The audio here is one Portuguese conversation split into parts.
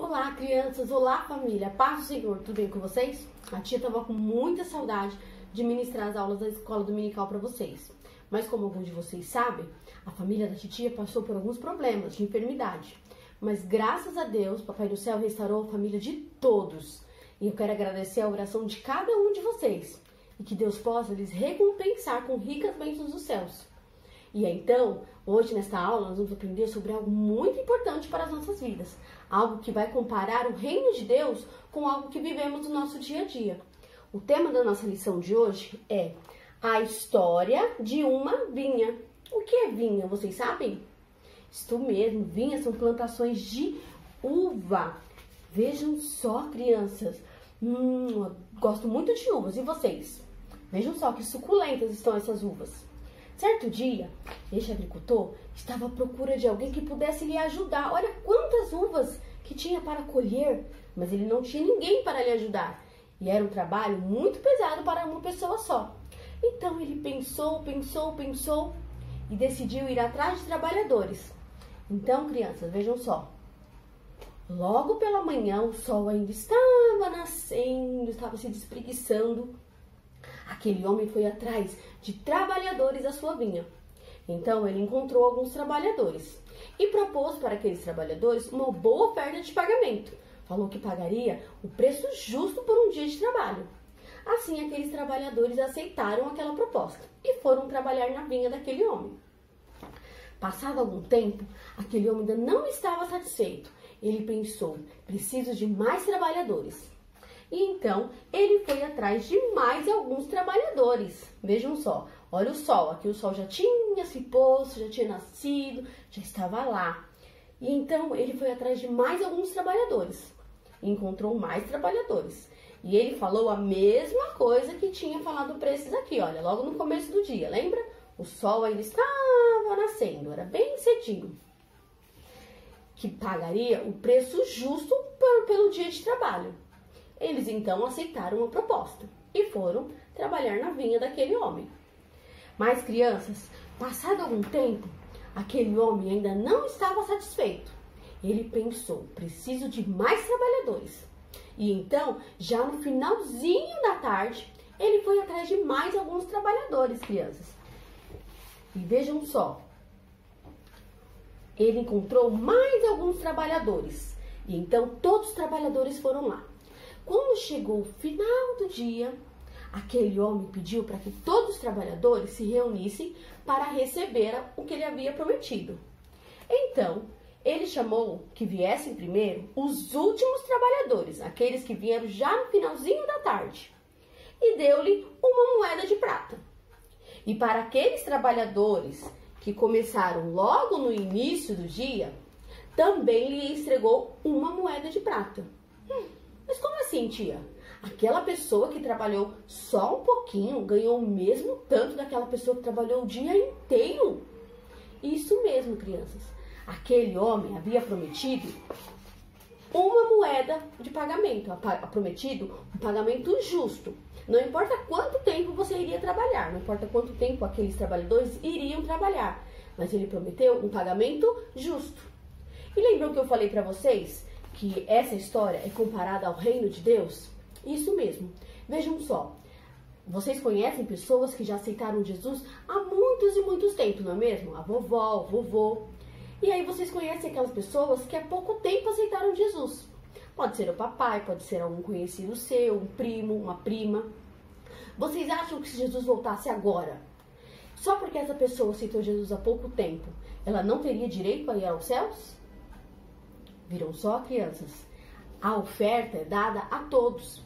Olá, crianças! Olá, família! Paz do Senhor! Tudo bem com vocês? A tia estava com muita saudade de ministrar as aulas da escola dominical para vocês. Mas como alguns de vocês sabem, a família da titia passou por alguns problemas de enfermidade. Mas graças a Deus, Papai do Céu restaurou a família de todos. E eu quero agradecer a oração de cada um de vocês. E que Deus possa lhes recompensar com ricas bênçãos dos céus. E então, hoje nesta aula, nós vamos aprender sobre algo muito importante para as nossas vidas. Algo que vai comparar o reino de Deus com algo que vivemos no nosso dia a dia. O tema da nossa lição de hoje é a história de uma vinha. O que é vinha, vocês sabem? Isto mesmo, vinhas são plantações de uva. Vejam só, crianças. Gosto muito de uvas, e vocês? Vejam só que suculentas estão essas uvas. Certo dia, este agricultor estava à procura de alguém que pudesse lhe ajudar. Olha quantas uvas que tinha para colher, mas ele não tinha ninguém para lhe ajudar. E era um trabalho muito pesado para uma pessoa só. Então ele pensou e decidiu ir atrás de trabalhadores. Então, crianças, vejam só. Logo pela manhã, o sol ainda estava nascendo, estava se despreguiçando. Aquele homem foi atrás de trabalhadores à sua vinha. Então ele encontrou alguns trabalhadores e propôs para aqueles trabalhadores uma boa oferta de pagamento. Falou que pagaria o preço justo por um dia de trabalho. Assim, aqueles trabalhadores aceitaram aquela proposta e foram trabalhar na vinha daquele homem. Passado algum tempo, aquele homem ainda não estava satisfeito. Ele pensou, preciso de mais trabalhadores. E então, ele foi atrás de mais alguns trabalhadores. Vejam só, olha o sol. Aqui o sol já tinha se posto, já tinha nascido, já estava lá. E então, ele foi atrás de mais alguns trabalhadores. Encontrou mais trabalhadores. E ele falou a mesma coisa que tinha falado para esses aqui, olha, logo no começo do dia, lembra? O sol ainda estava nascendo, era bem cedinho. Que pagaria o preço justo pelo dia de trabalho. Eles então aceitaram a proposta e foram trabalhar na vinha daquele homem. Mas, crianças, passado algum tempo, aquele homem ainda não estava satisfeito. Ele pensou, preciso de mais trabalhadores. E então, já no finalzinho da tarde, ele foi atrás de mais alguns trabalhadores, crianças. E vejam só, ele encontrou mais alguns trabalhadores. E então, todos os trabalhadores foram lá. Quando chegou o final do dia, aquele homem pediu para que todos os trabalhadores se reunissem para receber o que ele havia prometido. Então, ele chamou que viessem primeiro os últimos trabalhadores, aqueles que vieram já no finalzinho da tarde, e deu-lhe uma moeda de prata. E para aqueles trabalhadores que começaram logo no início do dia, também lhe entregou uma moeda de prata. Mas como assim, tia? Aquela pessoa que trabalhou só um pouquinho ganhou o mesmo tanto daquela pessoa que trabalhou o dia inteiro? Isso mesmo, crianças. Aquele homem havia prometido uma moeda de pagamento, prometido um pagamento justo. Não importa quanto tempo você iria trabalhar, não importa quanto tempo aqueles trabalhadores iriam trabalhar, mas ele prometeu um pagamento justo. E lembram que eu falei para vocês que essa história é comparada ao reino de Deus? Isso mesmo. Vejam só, vocês conhecem pessoas que já aceitaram Jesus há muitos e muitos tempos, não é mesmo? A vovó, o vovô. E aí vocês conhecem aquelas pessoas que há pouco tempo aceitaram Jesus. Pode ser o papai, pode ser algum conhecido seu, um primo, uma prima. Vocês acham que se Jesus voltasse agora, só porque essa pessoa aceitou Jesus há pouco tempo, ela não teria direito a ir aos céus? Viram só, crianças? A oferta é dada a todos.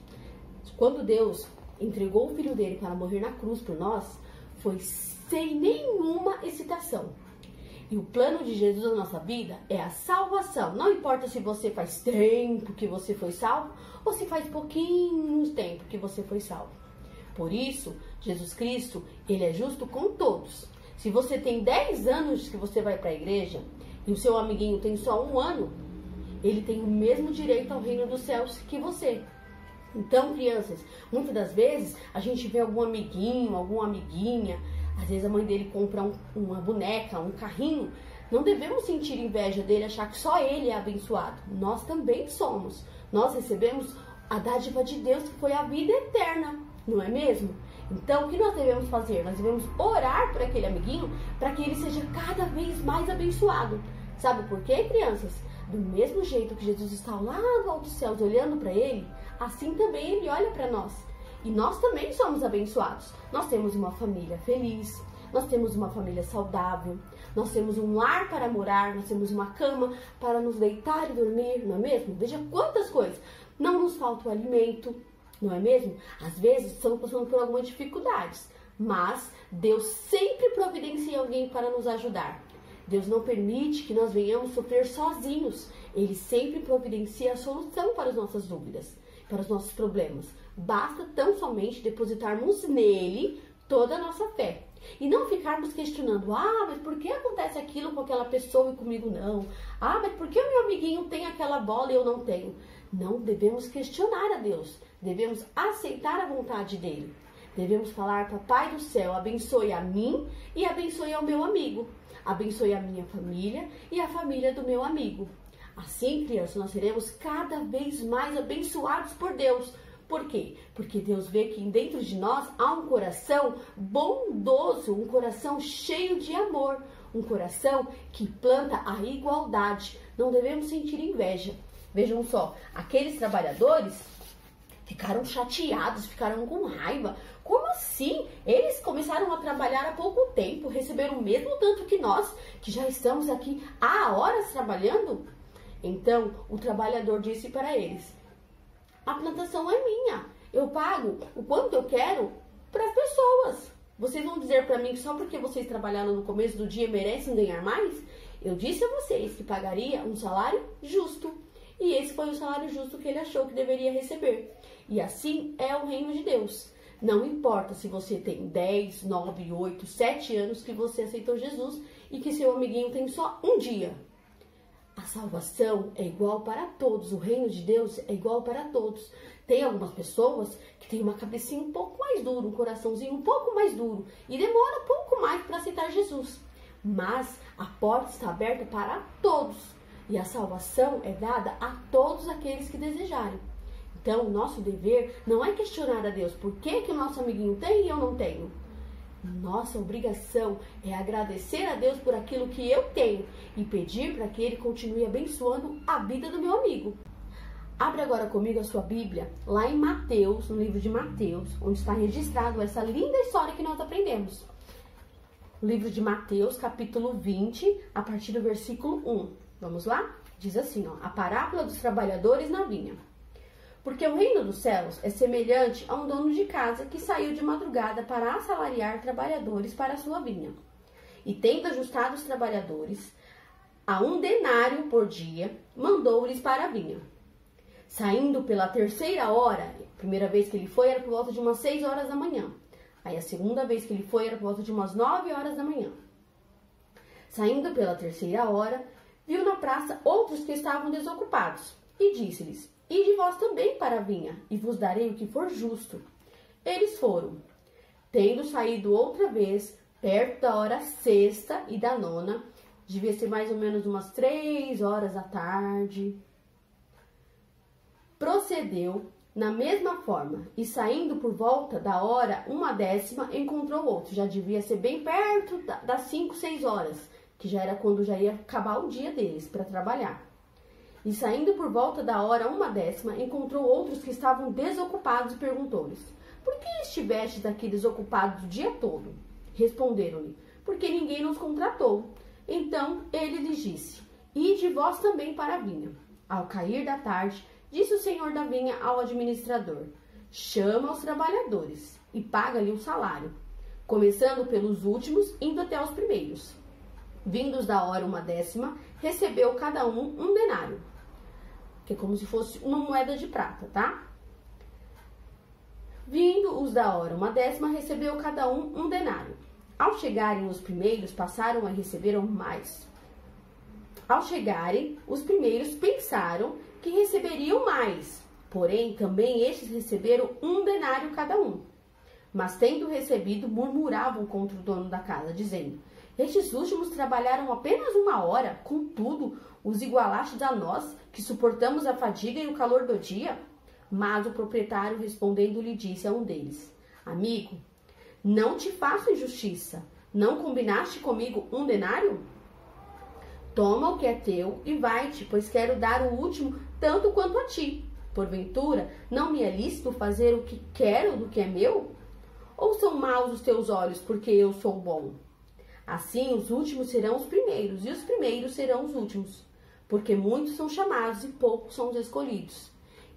Quando Deus entregou o Filho dele para morrer na cruz por nós, foi sem nenhuma hesitação. E o plano de Jesus na nossa vida é a salvação. Não importa se você faz tempo que você foi salvo, ou se faz pouquinho tempo que você foi salvo. Por isso, Jesus Cristo, ele é justo com todos. Se você tem 10 anos que você vai para a igreja, e o seu amiguinho tem só 1 ano, ele tem o mesmo direito ao reino dos céus que você. Então, crianças, muitas das vezes a gente vê algum amiguinho, alguma amiguinha, às vezes a mãe dele compra uma boneca, um carrinho, Não devemos sentir inveja dele, achar que só ele é abençoado. Nós também somos. Nós recebemos a dádiva de Deus, que foi a vida eterna, não é mesmo? Então, o que nós devemos fazer? Nós devemos orar por aquele amiguinho para que ele seja cada vez mais abençoado. Sabe por quê, crianças? Do mesmo jeito que Jesus está lá no alto dos céus olhando para ele, assim também ele olha para nós. E nós também somos abençoados. Nós temos uma família feliz, nós temos uma família saudável, nós temos um lar para morar, nós temos uma cama para nos deitar e dormir, não é mesmo? Veja quantas coisas. Não nos falta o alimento, não é mesmo? Às vezes estamos passando por algumas dificuldades, mas Deus sempre providencia alguém para nos ajudar. Deus não permite que nós venhamos sofrer sozinhos. Ele sempre providencia a solução para as nossas dúvidas, para os nossos problemas. Basta tão somente depositarmos nele toda a nossa fé. E não ficarmos questionando, mas por que acontece aquilo com aquela pessoa e comigo não? Mas por que o meu amiguinho tem aquela bola e eu não tenho? Não devemos questionar a Deus. Devemos aceitar a vontade dele. Devemos falar, Papai do céu, abençoe a mim e abençoe ao meu amigo. Abençoe a minha família e a família do meu amigo. Assim, crianças, nós seremos cada vez mais abençoados por Deus. Por quê? Porque Deus vê que dentro de nós há um coração bondoso, um coração cheio de amor, um coração que planta a igualdade. Não devemos sentir inveja. Vejam só, aqueles trabalhadores ficaram chateados, ficaram com raiva. Como assim? Eles começaram a trabalhar há pouco tempo, receberam o mesmo tanto que nós, que já estamos aqui há horas trabalhando? Então, o trabalhador disse para eles, a plantação é minha, eu pago o quanto eu quero para as pessoas. Vocês vão dizer para mim que só porque vocês trabalharam no começo do dia merecem ganhar mais? Eu disse a vocês que pagaria um salário justo. E esse foi o salário justo que ele achou que deveria receber. E assim é o reino de Deus. Não importa se você tem 10, 9, 8, 7 anos que você aceitou Jesus e que seu amiguinho tem só um dia. A salvação é igual para todos. O reino de Deus é igual para todos. Tem algumas pessoas que têm uma cabecinha um pouco mais dura, um coraçãozinho um pouco mais duro e demora um pouco mais para aceitar Jesus. Mas a porta está aberta para todos. E a salvação é dada a todos aqueles que desejarem. Então, o nosso dever não é questionar a Deus por que o nosso amiguinho tem e eu não tenho. Nossa obrigação é agradecer a Deus por aquilo que eu tenho e pedir para que Ele continue abençoando a vida do meu amigo. Abre agora comigo a sua Bíblia, lá em Mateus, no livro de Mateus, onde está registrado essa linda história que nós aprendemos. O livro de Mateus, capítulo 20, a partir do versículo 1. Vamos lá? Diz assim, a parábola dos trabalhadores na vinha. Porque o reino dos céus é semelhante a um dono de casa que saiu de madrugada para assalariar trabalhadores para a sua vinha. E tendo ajustado os trabalhadores a 1 denário por dia, mandou-lhes para a vinha. Saindo pela 3ª hora, a primeira vez que ele foi era por volta de umas 6 horas da manhã. Aí a segunda vez que ele foi era por volta de umas 9 horas da manhã. Saindo pela 3ª hora, viu na praça outros que estavam desocupados, e disse-lhes, ide vós também para a vinha, e vos darei o que for justo. Eles foram. Tendo saído outra vez, perto da hora 6ª e da 9ª, devia ser mais ou menos umas 3 horas da tarde, procedeu na mesma forma, e saindo por volta da hora 1/10, encontrou outro. Já devia ser bem perto das 5, 6 horas, que já era quando já ia acabar o dia deles para trabalhar. E saindo por volta da hora 1/10, encontrou outros que estavam desocupados e perguntou-lhes, por que estivestes aqui desocupados o dia todo? Responderam-lhe, porque ninguém nos contratou. Então ele lhes disse, ide vós também para a vinha. Ao cair da tarde, disse o senhor da vinha ao administrador, chama os trabalhadores e paga-lhe um salário, começando pelos últimos, indo até os primeiros. Vindos da hora 1/10, recebeu cada um denário, que é como se fosse uma moeda de prata, tá? Vindo os da hora 1/10, recebeu cada um denário. Ao chegarem os primeiros, passaram a receber mais. Ao chegarem, os primeiros pensaram que receberiam mais, porém também estes receberam 1 denário cada um. Mas tendo recebido, murmuravam contra o dono da casa, dizendo, Estes últimos trabalharam apenas 1 hora, contudo, os igualastes a nós, que suportamos a fadiga e o calor do dia? Mas o proprietário, respondendo, lhe disse a um deles: Amigo, não te faço injustiça. Não combinaste comigo 1 denário? Toma o que é teu e vai-te, pois quero dar o último tanto quanto a ti. Porventura, não me é lícito fazer o que quero do que é meu? Ou são maus os teus olhos, porque eu sou bom? Assim, os últimos serão os primeiros, e os primeiros serão os últimos. Porque muitos são chamados e poucos são os escolhidos.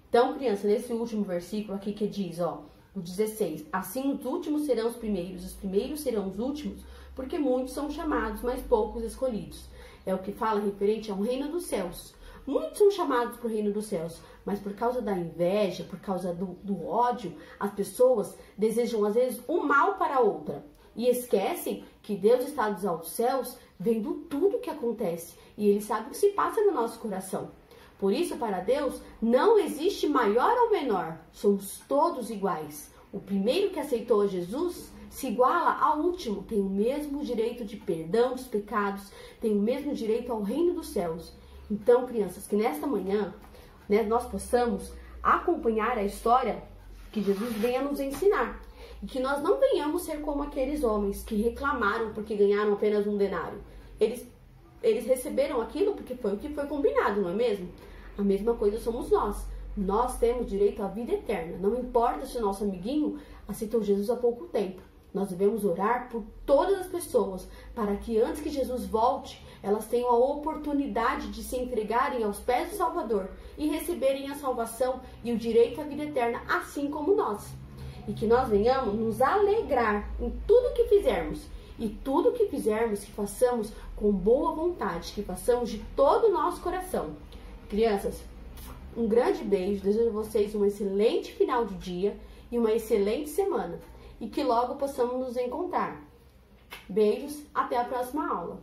Então, criança, nesse último versículo aqui que diz, ó, o 16. Assim, os últimos serão os primeiros serão os últimos, porque muitos são chamados, mas poucos escolhidos. É o que fala referente ao reino dos céus. Muitos são chamados para o reino dos céus, mas por causa da inveja, por causa do ódio, as pessoas desejam às vezes o mal para a outra. E esquecem que Deus está dos altos céus, vendo tudo o que acontece. E Ele sabe o que se passa no nosso coração. Por isso, para Deus, não existe maior ou menor. Somos todos iguais. O primeiro que aceitou Jesus se iguala ao último. Tem o mesmo direito de perdão dos pecados. Tem o mesmo direito ao reino dos céus. Então, crianças, que nesta manhã, né, nós possamos acompanhar a história que Jesus vem a nos ensinar. E que nós não venhamos ser como aqueles homens que reclamaram porque ganharam apenas 1 denário. Eles receberam aquilo porque foi o que foi combinado, não é mesmo? A mesma coisa somos nós. Nós temos direito à vida eterna. Não importa se o nosso amiguinho aceitou Jesus há pouco tempo. Nós devemos orar por todas as pessoas, para que antes que Jesus volte, elas tenham a oportunidade de se entregarem aos pés do Salvador e receberem a salvação e o direito à vida eterna, assim como nós. E que nós venhamos nos alegrar em tudo que fizermos. E tudo que fizermos, que façamos com boa vontade, que façamos de todo o nosso coração. Crianças, um grande beijo, desejo a vocês um excelente final de dia e uma excelente semana. E que logo possamos nos encontrar. Beijos, até a próxima aula.